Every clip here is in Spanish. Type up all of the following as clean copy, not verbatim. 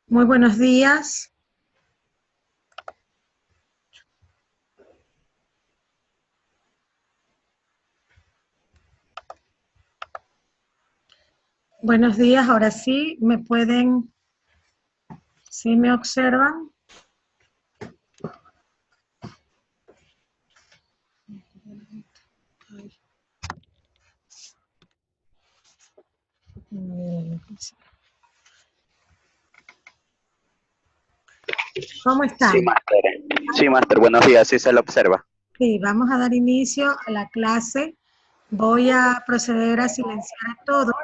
Muy buenos días. Buenos días, ahora sí, me pueden, sí me observan. ¿Cómo Sí, están? máster. Sí, máster, buenos días, sí se lo observa. Sí, vamos a dar inicio a la clase. Voy a proceder a silenciar a todos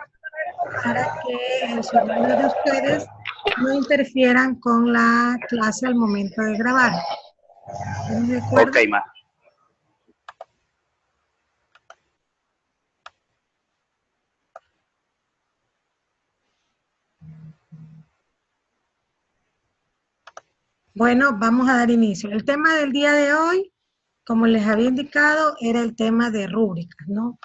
para que el sonido de ustedes no interfieran con la clase al momento de grabar. ¿Estamos de Ok, acuerdo? máster. Bueno, vamos a dar inicio. El tema del día de hoy, como les había indicado, era el tema de rúbricas, ¿no?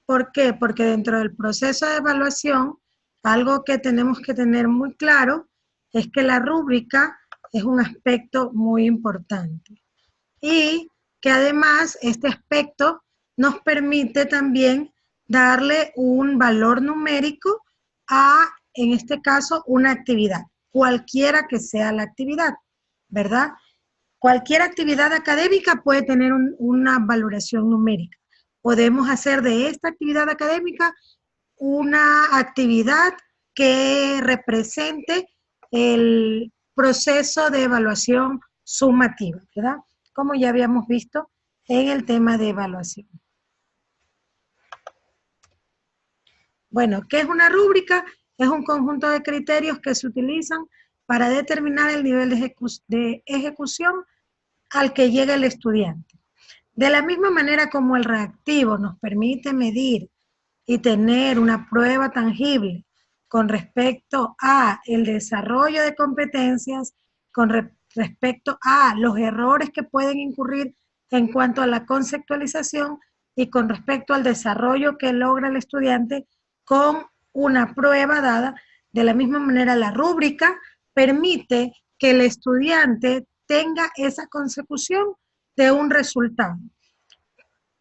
¿Por qué? Porque dentro del proceso de evaluación, algo que tenemos que tener muy claro es que la rúbrica es un aspecto muy importante y que además este aspecto nos permite también darle un valor numérico a, en este caso, una actividad, cualquiera que sea la actividad, ¿verdad? Cualquier actividad académica puede tener una valoración numérica. Podemos hacer de esta actividad académica una actividad que represente el proceso de evaluación sumativa, ¿verdad? Como ya habíamos visto en el tema de evaluación. Bueno, ¿qué es una rúbrica? Es un conjunto de criterios que se utilizan para determinar el nivel de ejecución al que llega el estudiante. De la misma manera como el reactivo nos permite medir y tener una prueba tangible con respecto a el desarrollo de competencias, con respecto a los errores que pueden incurrir en cuanto a la conceptualización y con respecto al desarrollo que logra el estudiante con una prueba dada. De la misma manera, la rúbrica permite que el estudiante tenga esa consecución de un resultado.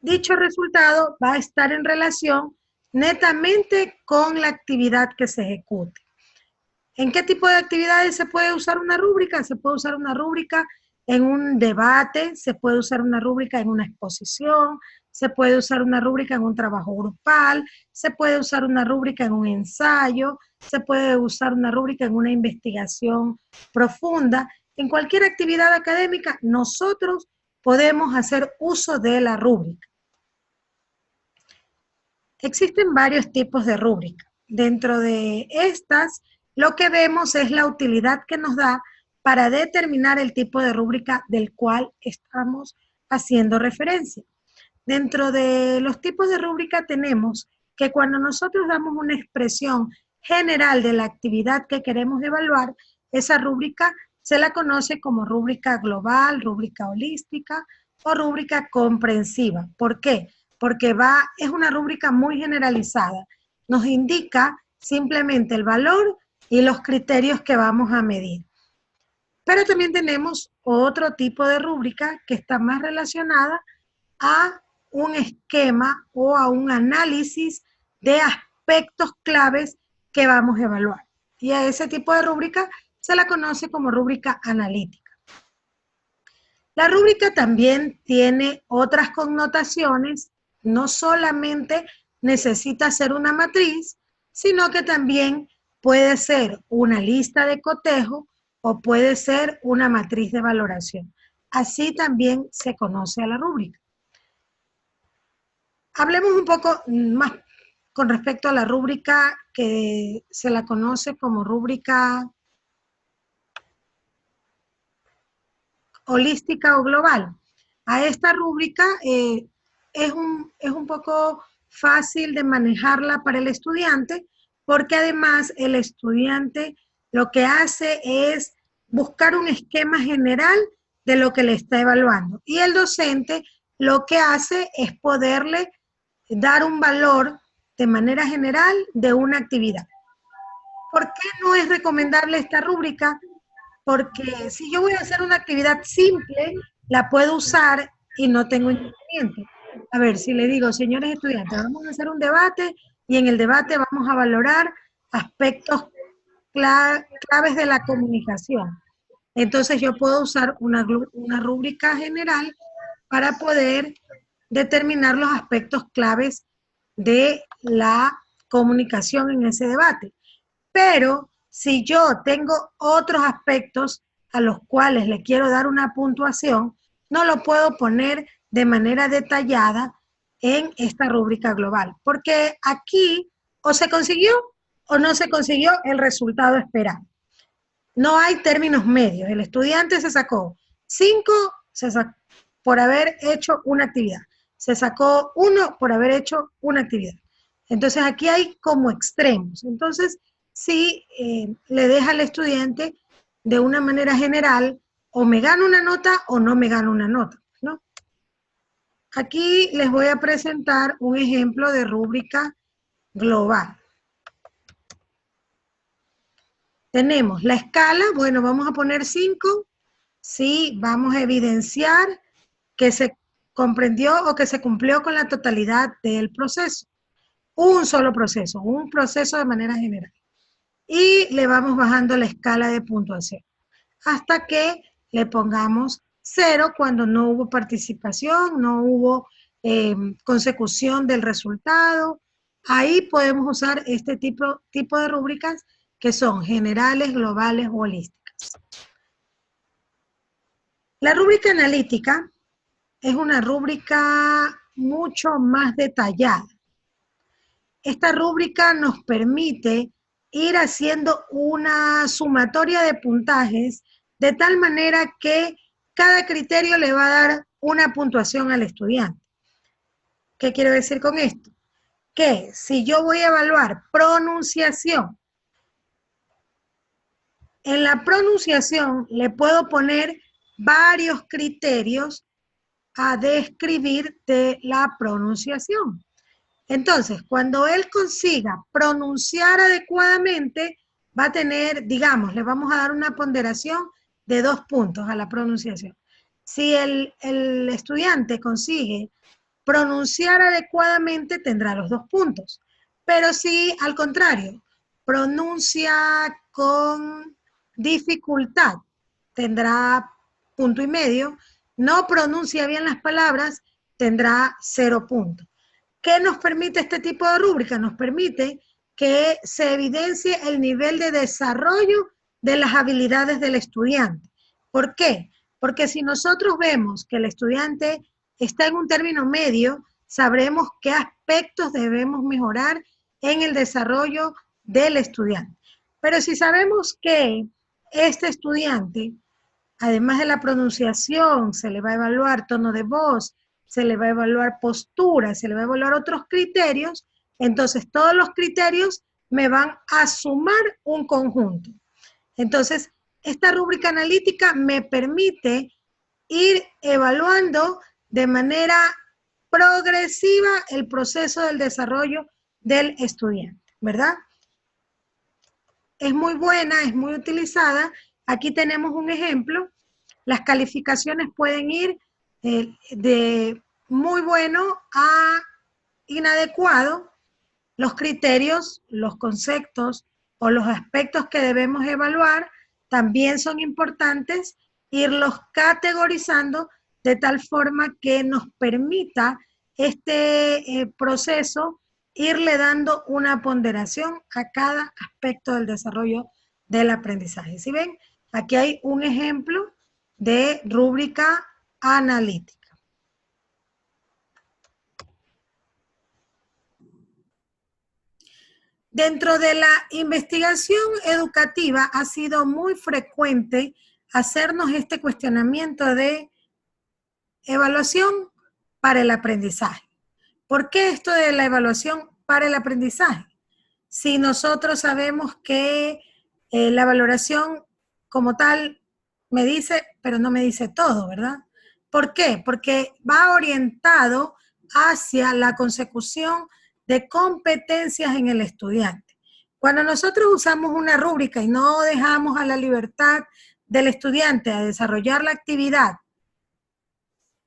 Dicho resultado va a estar en relación netamente con la actividad que se ejecute. ¿En qué tipo de actividades se puede usar una rúbrica? Se puede usar una rúbrica en un debate, se puede usar una rúbrica en una exposición, se puede usar una rúbrica en un trabajo grupal, se puede usar una rúbrica en un ensayo, se puede usar una rúbrica en una investigación profunda. En cualquier actividad académica, nosotros podemos hacer uso de la rúbrica. Existen varios tipos de rúbrica. Dentro de estas, lo que vemos es la utilidad que nos da para determinar el tipo de rúbrica del cual estamos haciendo referencia. Dentro de los tipos de rúbrica tenemos que cuando nosotros damos una expresión general de la actividad que queremos evaluar, esa rúbrica se la conoce como rúbrica global, rúbrica holística o rúbrica comprensiva. ¿Por qué? Porque es una rúbrica muy generalizada. Nos indica simplemente el valor y los criterios que vamos a medir. Pero también tenemos otro tipo de rúbrica que está más relacionada a un esquema o a un análisis de aspectos claves que vamos a evaluar. Y a ese tipo de rúbrica se la conoce como rúbrica analítica. La rúbrica también tiene otras connotaciones, no solamente necesita ser una matriz, sino que también puede ser una lista de cotejo o puede ser una matriz de valoración. Así también se conoce a la rúbrica. Hablemos un poco más con respecto a la rúbrica que se la conoce como rúbrica holística o global. A esta rúbrica es un poco fácil de manejarla para el estudiante porque además el estudiante lo que hace es buscar un esquema general de lo que le está evaluando y el docente lo que hace es poderle dar un valor de manera general de una actividad. ¿Por qué no es recomendable esta rúbrica? Porque si yo voy a hacer una actividad simple, la puedo usar y no tengo inconveniente. A ver, si le digo, señores estudiantes, vamos a hacer un debate y en el debate vamos a valorar aspectos claves de la comunicación. Entonces yo puedo usar una rúbrica general para poder determinar los aspectos claves de la comunicación en ese debate. Pero si yo tengo otros aspectos a los cuales le quiero dar una puntuación, no lo puedo poner de manera detallada en esta rúbrica global, porque aquí o se consiguió o no se consiguió el resultado esperado. No hay términos medios. El estudiante se sacó 5 por haber hecho una actividad. Se sacó 1 por haber hecho una actividad. Entonces aquí hay como extremos. Entonces, sí, le deja al estudiante de una manera general, o me gano una nota o no me gano una nota, ¿no? Aquí les voy a presentar un ejemplo de rúbrica global. Tenemos la escala, bueno, vamos a poner 5, sí, vamos a evidenciar que se comprendió o que se cumplió con la totalidad del proceso. Un solo proceso, un proceso de manera general. Y le vamos bajando la escala de puntuación hasta que le pongamos 0 cuando no hubo participación, no hubo consecución del resultado. Ahí podemos usar este tipo de rúbricas que son generales, globales o holísticas. La rúbrica analítica es una rúbrica mucho más detallada. Esta rúbrica nos permite ir haciendo una sumatoria de puntajes de tal manera que cada criterio le va a dar una puntuación al estudiante. ¿Qué quiero decir con esto? Que si yo voy a evaluar pronunciación, en la pronunciación le puedo poner varios criterios a describir de la pronunciación. Entonces, cuando él consiga pronunciar adecuadamente, va a tener, digamos, le vamos a dar una ponderación de 2 puntos a la pronunciación. Si el estudiante consigue pronunciar adecuadamente, tendrá los 2 puntos. Pero si, al contrario, pronuncia con dificultad, tendrá 1,5 puntos. No pronuncia bien las palabras, tendrá 0 puntos. ¿Qué nos permite este tipo de rúbrica? Nos permite que se evidencie el nivel de desarrollo de las habilidades del estudiante. ¿Por qué? Porque si nosotros vemos que el estudiante está en un término medio, sabremos qué aspectos debemos mejorar en el desarrollo del estudiante. Pero si sabemos que este estudiante, además de la pronunciación, se le va a evaluar tono de voz, se le va a evaluar postura, se le va a evaluar otros criterios, entonces todos los criterios me van a sumar un conjunto. Entonces, esta rúbrica analítica me permite ir evaluando de manera progresiva el proceso del desarrollo del estudiante, ¿verdad? Es muy buena, es muy utilizada. Aquí tenemos un ejemplo. Las calificaciones pueden ir de muy bueno a inadecuado. Los criterios, los conceptos o los aspectos que debemos evaluar también son importantes irlos categorizando de tal forma que nos permita este proceso irle dando una ponderación a cada aspecto del desarrollo del aprendizaje. ¿Sí ven? Aquí hay un ejemplo de rúbrica analítica. Dentro de la investigación educativa ha sido muy frecuente hacernos este cuestionamiento de evaluación para el aprendizaje. ¿Por qué esto de la evaluación para el aprendizaje? Si nosotros sabemos que la valoración como tal me dice, pero no me dice todo, ¿verdad? ¿Por qué? Porque va orientado hacia la consecución de competencias en el estudiante. Cuando nosotros usamos una rúbrica y no dejamos a la libertad del estudiante a desarrollar la actividad,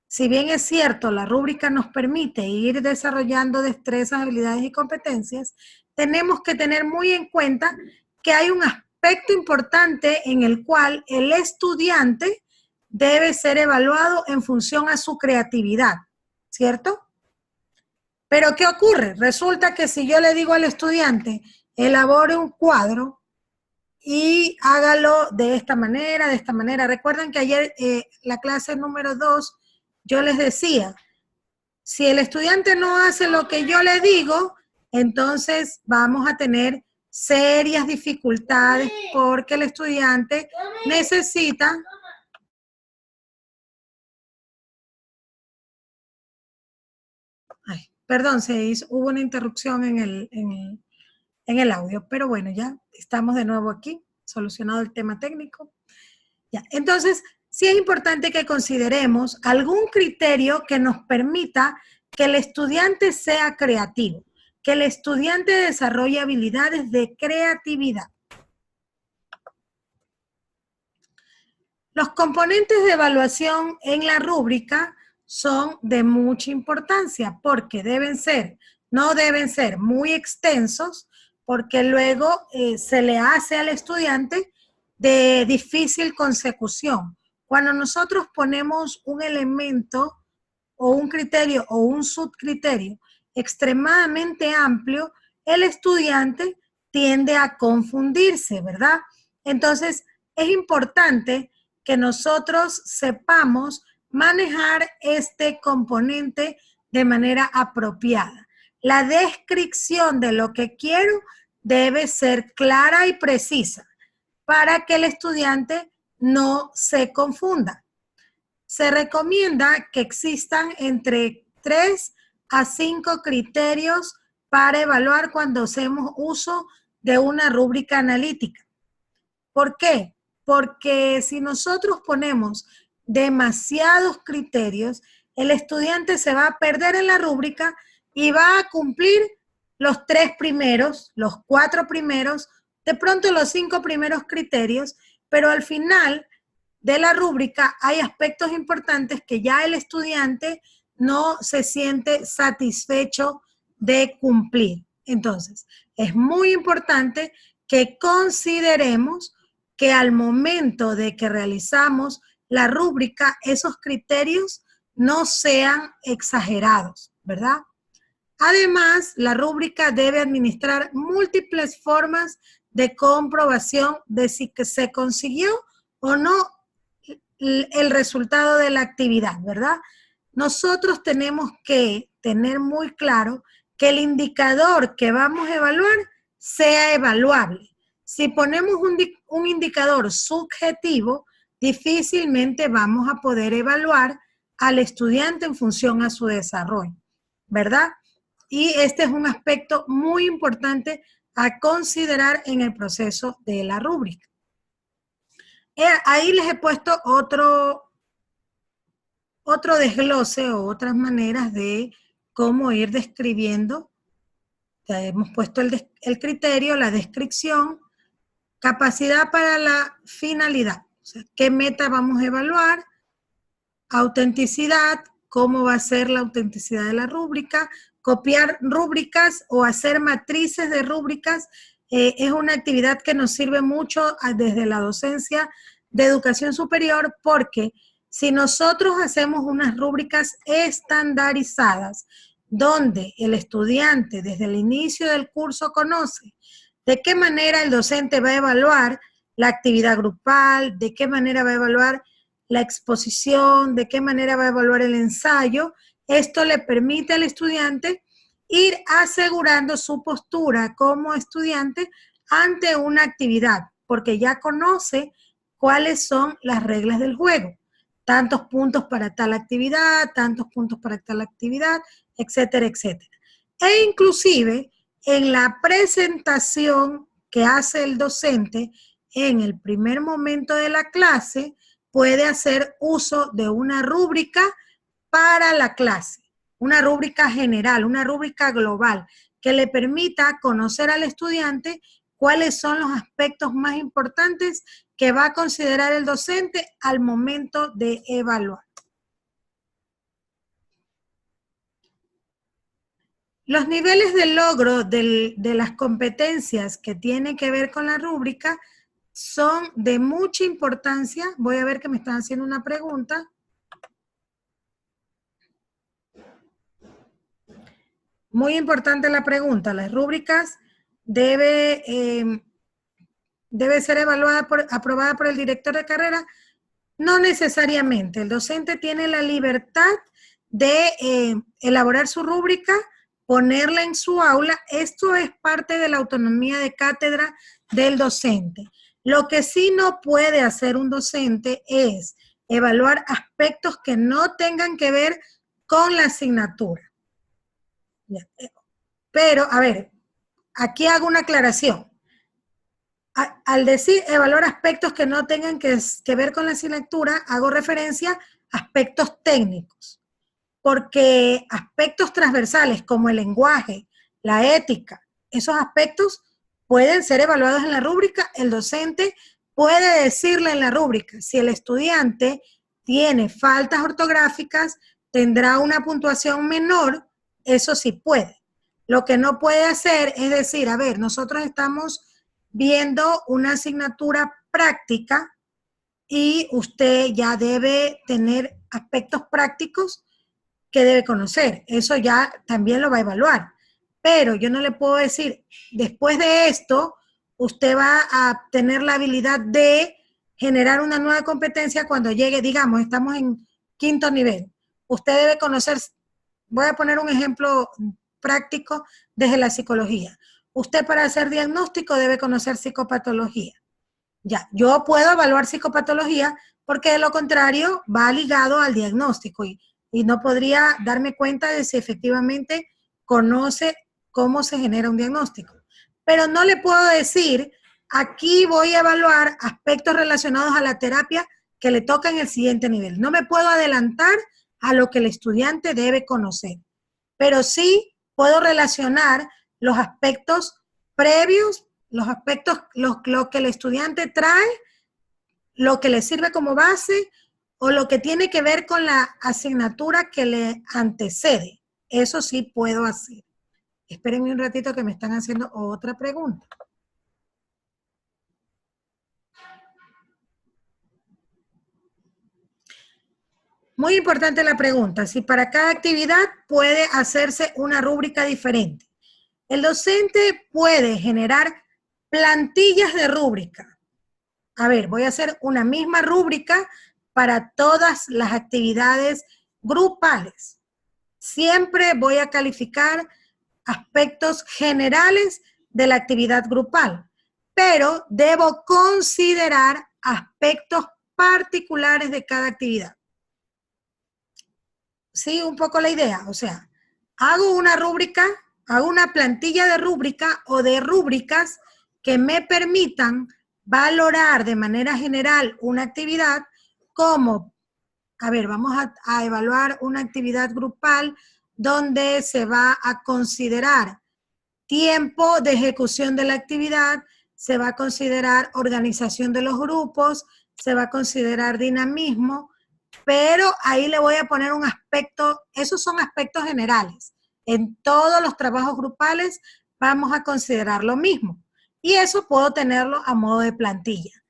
si bien es cierto, la rúbrica nos permite ir desarrollando destrezas, habilidades y competencias, tenemos que tener muy en cuenta que hay un aspecto importante en el cual el estudiante debe ser evaluado en función a su creatividad, ¿cierto? Pero ¿qué ocurre? Resulta que si yo le digo al estudiante, elabore un cuadro y hágalo de esta manera, de esta manera. Recuerden que ayer, la clase número 2, yo les decía, si el estudiante no hace lo que yo le digo, entonces vamos a tener serias dificultades porque el estudiante necesita... Ay, perdón, hubo una interrupción en el audio, pero bueno, ya estamos de nuevo aquí, solucionado el tema técnico. Ya, entonces, sí es importante que consideremos algún criterio que nos permita que el estudiante sea creativo, que el estudiante desarrolle habilidades de creatividad. Los componentes de evaluación en la rúbrica son de mucha importancia porque no deben ser muy extensos, porque luego se le hace al estudiante de difícil consecución. Cuando nosotros ponemos un elemento o un criterio o un subcriterio extremadamente amplio, el estudiante tiende a confundirse, ¿verdad? Entonces, es importante que nosotros sepamos manejar este componente de manera apropiada. La descripción de lo que quiero debe ser clara y precisa para que el estudiante no se confunda. Se recomienda que existan entre 3 a 5 criterios para evaluar cuando hacemos uso de una rúbrica analítica. ¿Por qué? Porque si nosotros ponemos demasiados criterios, el estudiante se va a perder en la rúbrica y va a cumplir los 3 primeros, los 4 primeros, de pronto los 5 primeros criterios, pero al final de la rúbrica hay aspectos importantes que ya el estudiante no se siente satisfecho de cumplir. Entonces, es muy importante que consideremos que al momento de que realizamos la rúbrica, esos criterios no sean exagerados, ¿verdad? Además, la rúbrica debe administrar múltiples formas de comprobación de si se consiguió o no el resultado de la actividad, ¿verdad? Nosotros tenemos que tener muy claro que el indicador que vamos a evaluar sea evaluable. Si ponemos un indicador subjetivo, difícilmente vamos a poder evaluar al estudiante en función a su desarrollo, ¿verdad? Y este es un aspecto muy importante a considerar en el proceso de la rúbrica. Ahí les he puesto otro desglose o otras maneras de cómo ir describiendo. Ya hemos puesto el criterio, la descripción, capacidad para la finalidad. O sea, ¿qué meta vamos a evaluar? Autenticidad, cómo va a ser la autenticidad de la rúbrica, copiar rúbricas o hacer matrices de rúbricas. Es una actividad que nos sirve mucho desde la docencia de educación superior porque si nosotros hacemos unas rúbricas estandarizadas donde el estudiante desde el inicio del curso conoce de qué manera el docente va a evaluar la actividad grupal, de qué manera va a evaluar la exposición, de qué manera va a evaluar el ensayo, esto le permite al estudiante ir asegurando su postura como estudiante ante una actividad, porque ya conoce cuáles son las reglas del juego. Tantos puntos para tal actividad, tantos puntos para tal actividad, etcétera, etcétera. E inclusive en la presentación que hace el docente en el primer momento de la clase, puede hacer uso de una rúbrica para la clase, una rúbrica general, una rúbrica global, que le permita conocer al estudiante cuáles son los aspectos más importantes que va a considerar el docente al momento de evaluar. Los niveles de logro de las competencias que tienen que ver con la rúbrica son de mucha importancia. Voy a ver que me están haciendo una pregunta. Muy importante la pregunta. Las rúbricas debe ser aprobada por el director de carrera. No necesariamente. El docente tiene la libertad de elaborar su rúbrica, ponerla en su aula. Esto es parte de la autonomía de cátedra del docente. Lo que sí no puede hacer un docente es evaluar aspectos que no tengan que ver con la asignatura. Pero, a ver, aquí hago una aclaración. Al decir evaluar aspectos que no tengan que ver con la asignatura, hago referencia a aspectos técnicos. Porque aspectos transversales como el lenguaje, la ética, esos aspectos pueden ser evaluados en la rúbrica. El docente puede decirle en la rúbrica, si el estudiante tiene faltas ortográficas, tendrá una puntuación menor, eso sí puede. Lo que no puede hacer es decir, a ver, nosotros estamos viendo una asignatura práctica y usted ya debe tener aspectos prácticos que debe conocer. Eso ya también lo va a evaluar. Pero yo no le puedo decir, después de esto, usted va a tener la habilidad de generar una nueva competencia cuando llegue, digamos, estamos en 5º nivel. Usted debe conocer, voy a poner un ejemplo práctico desde la psicología. Usted para hacer diagnóstico debe conocer psicopatología. Ya, yo puedo evaluar psicopatología porque de lo contrario va ligado al diagnóstico y no podría darme cuenta de si efectivamente conoce cómo se genera un diagnóstico. Pero no le puedo decir, aquí voy a evaluar aspectos relacionados a la terapia que le toca en el siguiente nivel. No me puedo adelantar a lo que el estudiante debe conocer, pero sí puedo relacionar los aspectos previos, los aspectos, lo que el estudiante trae, lo que le sirve como base o lo que tiene que ver con la asignatura que le antecede. Eso sí puedo hacer. Espérenme un ratito que me están haciendo otra pregunta. Muy importante la pregunta, si para cada actividad puede hacerse una rúbrica diferente. El docente puede generar plantillas de rúbrica. A ver, voy a hacer una misma rúbrica para todas las actividades grupales. Siempre voy a calificar aspectos generales de la actividad grupal, pero debo considerar aspectos particulares de cada actividad. Sí, un poco la idea, o sea, hago una rúbrica, hago una plantilla de rúbrica o de rúbricas que me permitan valorar de manera general una actividad como, a ver, vamos a evaluar una actividad grupal donde se va a considerar tiempo de ejecución de la actividad, se va a considerar organización de los grupos, se va a considerar dinamismo, pero ahí le voy a poner un aspecto, esos son aspectos generales. En todos los trabajos grupales vamos a considerar lo mismo. Y eso puedo tenerlo a modo de plantilla.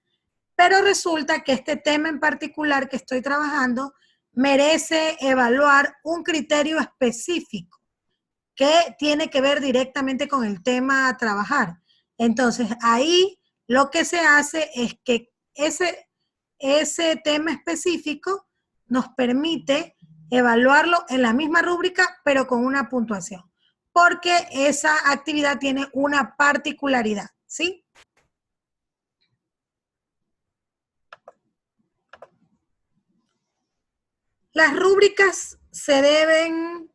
Pero resulta que este tema en particular que estoy trabajando merece evaluar un criterio específico que tiene que ver directamente con el tema a trabajar. Entonces, ahí lo que se hace es que ese tema específico nos permite evaluarlo en la misma rúbrica, pero con una puntuación, porque esa actividad tiene una particularidad, ¿sí? Las rúbricas se deben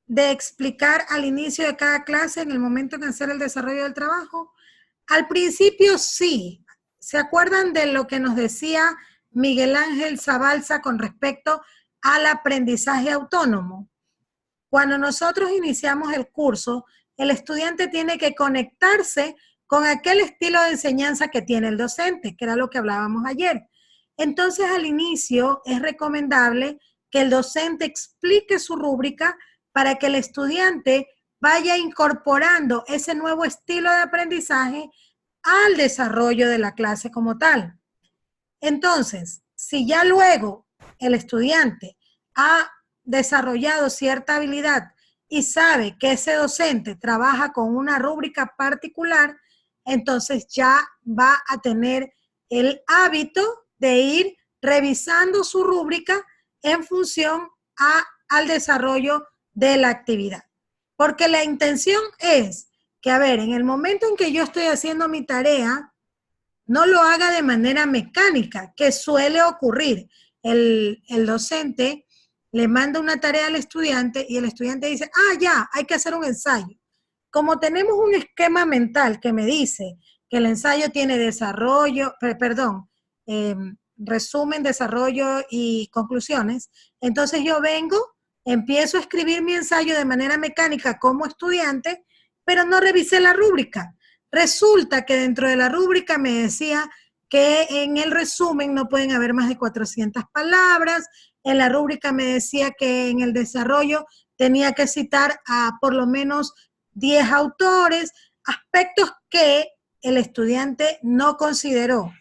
de explicar al inicio de cada clase, en el momento de hacer el desarrollo del trabajo. Al principio sí. ¿Se acuerdan de lo que nos decía Miguel Ángel Zabalza con respecto al aprendizaje autónomo? Cuando nosotros iniciamos el curso, el estudiante tiene que conectarse con aquel estilo de enseñanza que tiene el docente, que era lo que hablábamos ayer. Entonces, al inicio es recomendable que el docente explique su rúbrica para que el estudiante vaya incorporando ese nuevo estilo de aprendizaje al desarrollo de la clase como tal. Entonces, si ya luego el estudiante ha desarrollado cierta habilidad y sabe que ese docente trabaja con una rúbrica particular, entonces ya va a tener el hábito de ir revisando su rúbrica en función al desarrollo de la actividad. Porque la intención es que, a ver, en el momento en que yo estoy haciendo mi tarea, no lo haga de manera mecánica, que suele ocurrir. El docente le manda una tarea al estudiante y el estudiante dice, ya, hay que hacer un ensayo. Como tenemos un esquema mental que me dice que el ensayo tiene desarrollo, resumen, desarrollo y conclusiones, entonces yo vengo, empiezo a escribir mi ensayo de manera mecánica como estudiante, pero no revisé la rúbrica. Resulta que dentro de la rúbrica me decía que en el resumen no pueden haber más de 400 palabras, en la rúbrica me decía que en el desarrollo tenía que citar a por lo menos 10 autores, aspectos que el estudiante no consideró.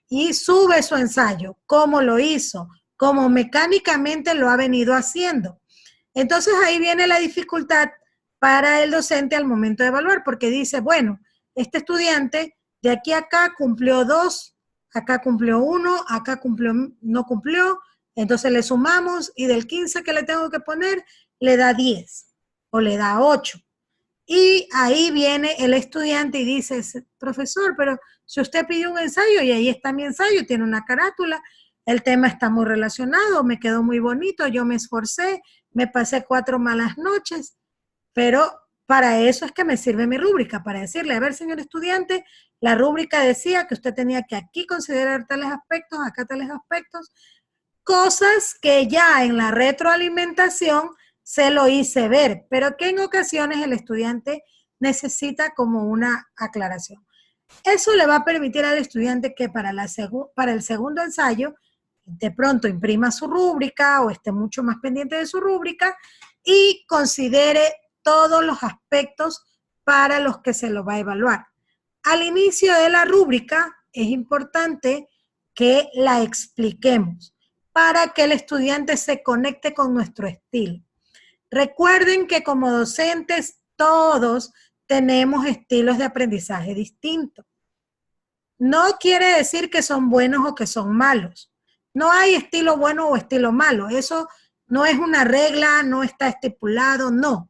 Y sube su ensayo, cómo lo hizo, cómo mecánicamente lo ha venido haciendo. Entonces ahí viene la dificultad para el docente al momento de evaluar, porque dice, bueno, este estudiante de aquí a acá cumplió 2, acá cumplió 1, acá no cumplió, entonces le sumamos y del 15 que le tengo que poner, le da 10 o le da 8. Y ahí viene el estudiante y dice, profesor, pero si usted pidió un ensayo y ahí está mi ensayo, tiene una carátula, el tema está muy relacionado, me quedó muy bonito, yo me esforcé, me pasé 4 malas noches, pero para eso es que me sirve mi rúbrica, para decirle, a ver, señor estudiante, la rúbrica decía que usted tenía que aquí considerar tales aspectos, acá tales aspectos, cosas que ya en la retroalimentación se lo hice ver, pero que en ocasiones el estudiante necesita como una aclaración. Eso le va a permitir al estudiante que para el segundo ensayo de pronto imprima su rúbrica o esté mucho más pendiente de su rúbrica y considere todos los aspectos para los que se lo va a evaluar. Al inicio de la rúbrica es importante que la expliquemos para que el estudiante se conecte con nuestro estilo. Recuerden que como docentes todos tenemos estilos de aprendizaje distintos. No quiere decir que son buenos o que son malos. No hay estilo bueno o estilo malo. Eso no es una regla, no está estipulado, no.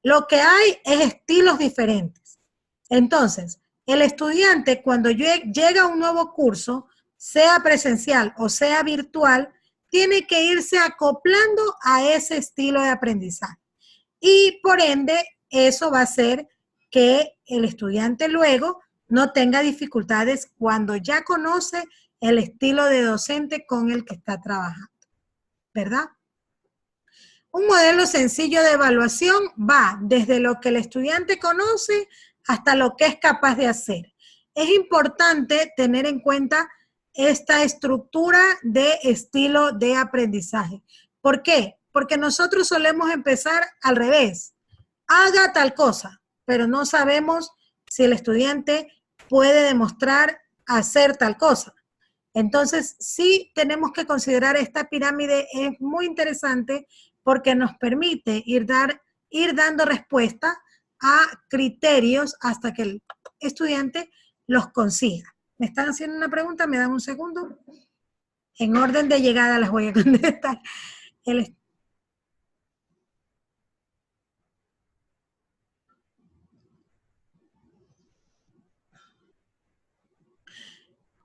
Lo que hay es estilos diferentes. Entonces, el estudiante cuando llega a un nuevo curso, sea presencial o sea virtual, tiene que irse acoplando a ese estilo de aprendizaje. Y por ende, eso va a hacer que el estudiante luego no tenga dificultades cuando ya conoce el estilo de docente con el que está trabajando, ¿verdad? Un modelo sencillo de evaluación va desde lo que el estudiante conoce hasta lo que es capaz de hacer. Es importante tener en cuenta esta estructura de estilo de aprendizaje. ¿Por qué? Porque nosotros solemos empezar al revés. Haga tal cosa, pero no sabemos si el estudiante puede demostrar hacer tal cosa. Entonces, sí tenemos que considerar esta pirámide, es muy interesante porque nos permite ir dando respuesta a criterios hasta que el estudiante los consiga. ¿Me están haciendo una pregunta? ¿Me dan un segundo? En orden de llegada las voy a contestar.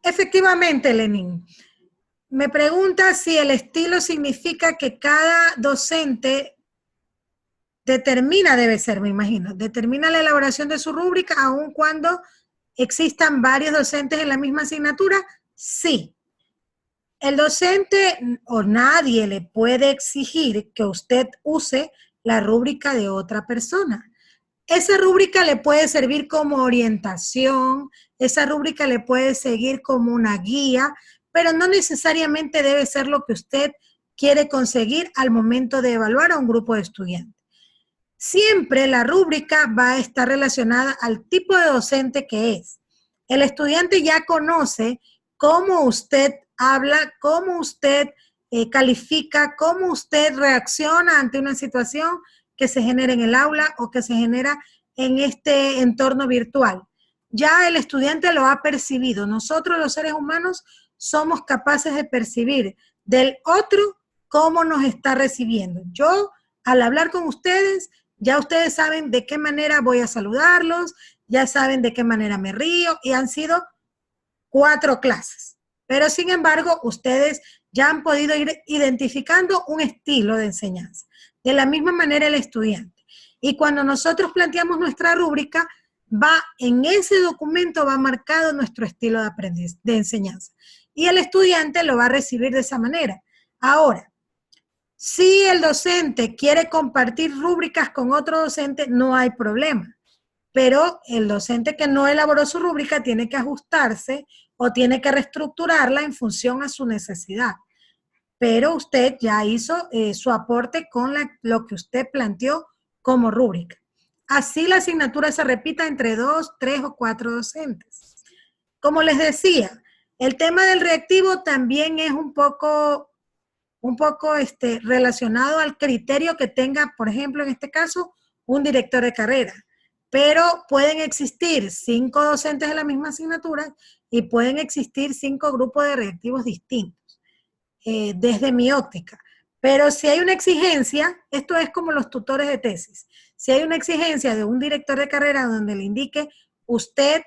Efectivamente, Lenín. Me pregunta si el estilo significa que cada docente debe ser, me imagino, determina la elaboración de su rúbrica aun cuando existan varios docentes en la misma asignatura. Sí. El docente o nadie le puede exigir que usted use la rúbrica de otra persona. Esa rúbrica le puede servir como orientación, esa rúbrica le puede seguir como una guía, pero no necesariamente debe ser lo que usted quiere conseguir al momento de evaluar a un grupo de estudiantes. Siempre la rúbrica va a estar relacionada al tipo de docente que es. El estudiante ya conoce cómo usted habla, cómo usted califica, cómo usted reacciona ante una situación que se genera en el aula o que se genera en este entorno virtual. Ya el estudiante lo ha percibido. Nosotros los seres humanos somos capaces de percibir del otro cómo nos está recibiendo. Yo, al hablar con ustedes, ya ustedes saben de qué manera voy a saludarlos, ya saben de qué manera me río y han sido 4 clases. Pero sin embargo, ustedes ya han podido ir identificando un estilo de enseñanza. De la misma manera el estudiante. Y cuando nosotros planteamos nuestra rúbrica, va en ese documento va marcado nuestro estilo de aprendizaje, de enseñanza. Y el estudiante lo va a recibir de esa manera. Ahora, si el docente quiere compartir rúbricas con otro docente, no hay problema. Pero el docente que no elaboró su rúbrica tiene que ajustarse o tiene que reestructurarla en función a su necesidad. Pero usted ya hizo su aporte con lo que usted planteó como rúbrica. Así la asignatura se repita entre 2, 3 o 4 docentes. Como les decía, el tema del reactivo también es un poco relacionado al criterio que tenga, por ejemplo, en este caso, un director de carrera. Pero pueden existir 5 docentes de la misma asignatura y pueden existir 5 grupos de reactivos distintos, desde mi óptica. Pero si hay una exigencia, esto es como los tutores de tesis, si hay una exigencia de un director de carrera donde le indique, usted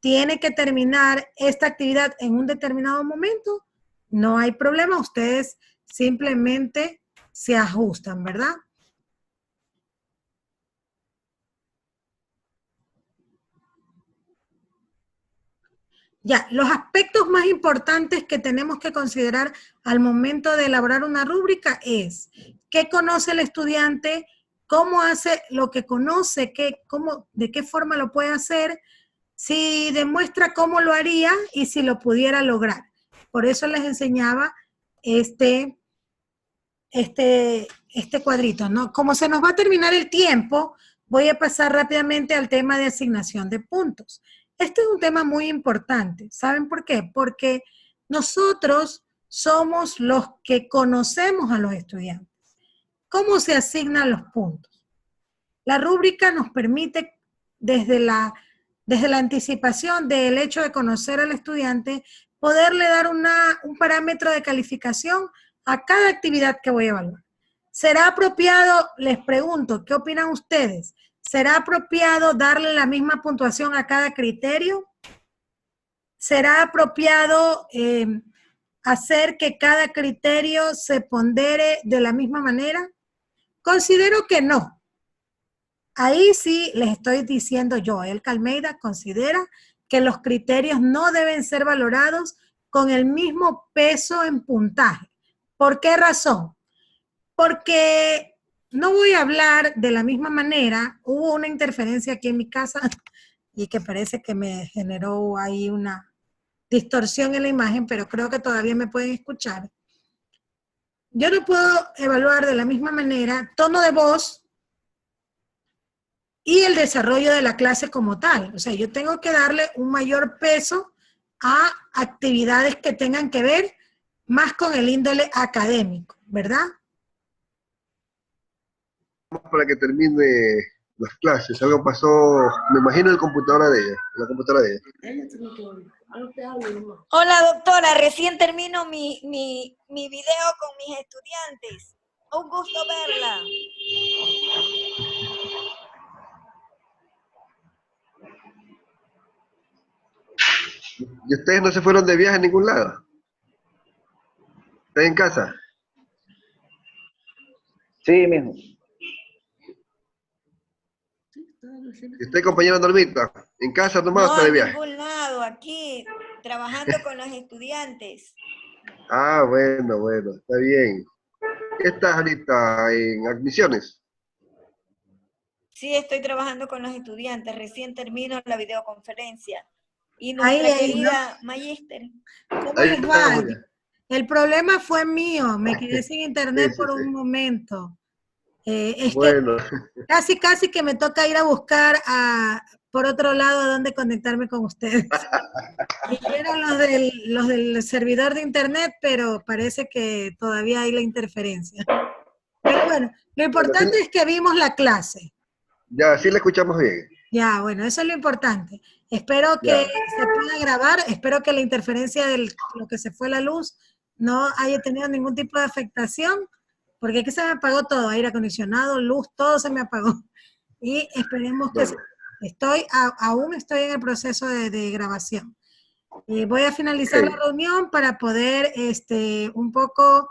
tiene que terminar esta actividad en un determinado momento, no hay problema, ustedes simplemente se ajustan, ¿verdad? Ya, los aspectos más importantes que tenemos que considerar al momento de elaborar una rúbrica es qué conoce el estudiante, cómo hace lo que conoce, de qué forma lo puede hacer, si demuestra cómo lo haría y si lo pudiera lograr. Por eso les enseñaba este cuadrito, ¿no? Como se nos va a terminar el tiempo, voy a pasar rápidamente al tema de asignación de puntos. Este es un tema muy importante. ¿Saben por qué? Porque nosotros somos los que conocemos a los estudiantes. ¿Cómo se asignan los puntos? La rúbrica nos permite, desde la anticipación del hecho de conocer al estudiante, poderle dar un parámetro de calificación a cada actividad que voy a evaluar. ¿Será apropiado, les pregunto, qué opinan ustedes? ¿Será apropiado darle la misma puntuación a cada criterio? ¿Será apropiado hacer que cada criterio se pondere de la misma manera? Considero que no. Ahí sí les estoy diciendo yo, Elka Almeida considera que los criterios no deben ser valorados con el mismo peso en puntaje. ¿Por qué razón? Porque no voy a hablar de la misma manera. Hubo una interferencia aquí en mi casa y que parece que me generó ahí una distorsión en la imagen, pero creo que todavía me pueden escuchar. Yo no puedo evaluar de la misma manera tono de voz y el desarrollo de la clase como tal. O sea, yo tengo que darle un mayor peso a actividades que tengan que ver más con el índole académico, ¿verdad? Para que termine las clases, algo pasó, me imagino, en la computadora de ella. Hola doctora, recién termino mi video con mis estudiantes. Un gusto verla. ¿Y ustedes no se fueron de viaje a ningún lado? ¿Están en casa? Sí, mijo. ¿Y usted, compañero Normita? ¿En casa nomás o está de No, en viaje? ningún lado, aquí, trabajando con los estudiantes. Ah, bueno, está bien. ¿Qué estás ahorita en admisiones? Sí, estoy trabajando con los estudiantes. Recién termino la videoconferencia. Y Ahí, nuestra ahí, ¿no? querida Magíster. ¿Cómo Ahí les está, va? Julia. El problema fue mío, me quedé sin Sí, internet sí, por un sí. momento. Es que Bueno, casi que me toca ir a buscar por otro lado a dónde conectarme con ustedes. Vinieron los del servidor de internet, pero parece que todavía hay la interferencia. Pero bueno, lo bueno, sí, importante es que vimos la clase. ya, sí la escuchamos bien. Ya, bueno, eso es lo importante. Espero que Ya. se pueda grabar, espero que la interferencia de lo que se fue la luz no haya tenido ningún tipo de afectación, porque aquí se me apagó todo, aire acondicionado, luz, todo se me apagó. Y esperemos que Bueno, aún estoy en el proceso de grabación. Voy a finalizar la ok. reunión para poder un poco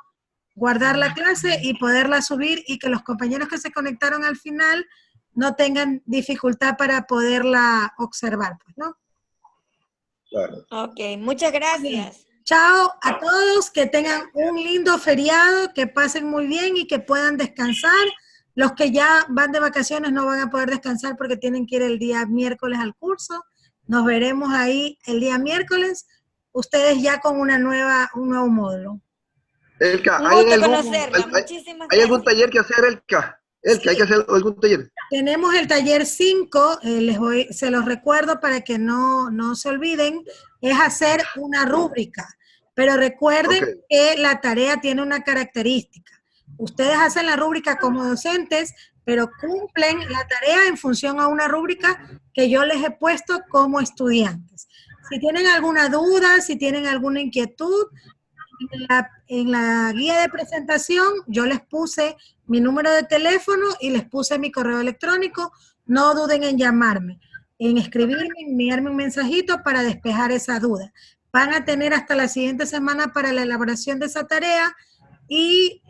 guardar la clase y poderla subir y que los compañeros que se conectaron al final no tengan dificultad para poderla observar, pues, ¿no? Claro. Ok, muchas Bien. gracias. Chao a todos, que tengan un lindo feriado, que pasen muy bien y que puedan descansar. Los que ya van de vacaciones no van a poder descansar porque tienen que ir el día miércoles al curso. Nos veremos ahí el día miércoles, ustedes ya con un nuevo módulo. Elka, Un gusto conocerla. Muchísimas hay algún gracias. taller que hacer, Elka? Elka, hay que Sí, hacer algún taller. tenemos el taller 5, se los recuerdo para que no se olviden, es hacer una rúbrica. Pero Ok, recuerden que la tarea tiene una característica. Ustedes hacen la rúbrica como docentes, pero cumplen la tarea en función a una rúbrica que yo les he puesto como estudiantes. Si tienen alguna duda, si tienen alguna inquietud, en la guía de presentación yo les puse mi número de teléfono y les puse mi correo electrónico. No duden en llamarme, en escribirme, enviarme un mensajito para despejar esa duda. Van a tener hasta la siguiente semana para la elaboración de esa tarea y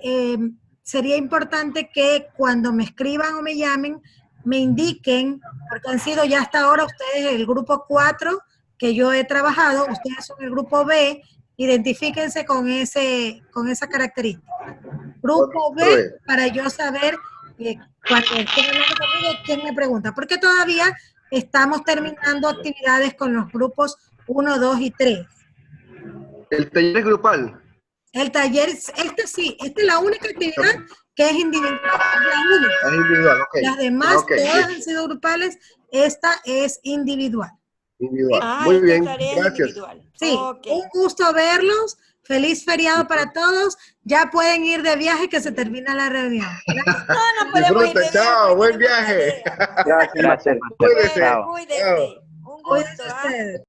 sería importante que cuando me escriban o me llamen, me indiquen, porque han sido ya hasta ahora ustedes el grupo 4 que yo he trabajado, ustedes son el grupo B, identifíquense con esa característica. Grupo B, prove. para yo saber cuando estén hablando conmigo, quién me pregunta, porque todavía estamos terminando actividades con los grupos 1, 2 y 3. El taller grupal. El taller, sí, esta es la única actividad que es individual, es la única. Es individual, ok. Las Ah, demás, ok, todas han listo. sido grupales, esta es individual. Individual. Ah, Muy esta bien, tarea es gracias. individual. Sí, Ok. un gusto verlos. Feliz feriado para todos. Ya pueden ir de viaje que se termina la reunión. Gracias. No, no podemos ir Disfruta, de viaje chao, porque buen tenemos viaje. tarea. Gracias, Master. Bueno, Cuídese. Chao. Chao. cuídense. Un Cuídense gusto, ¿ah? ustedes.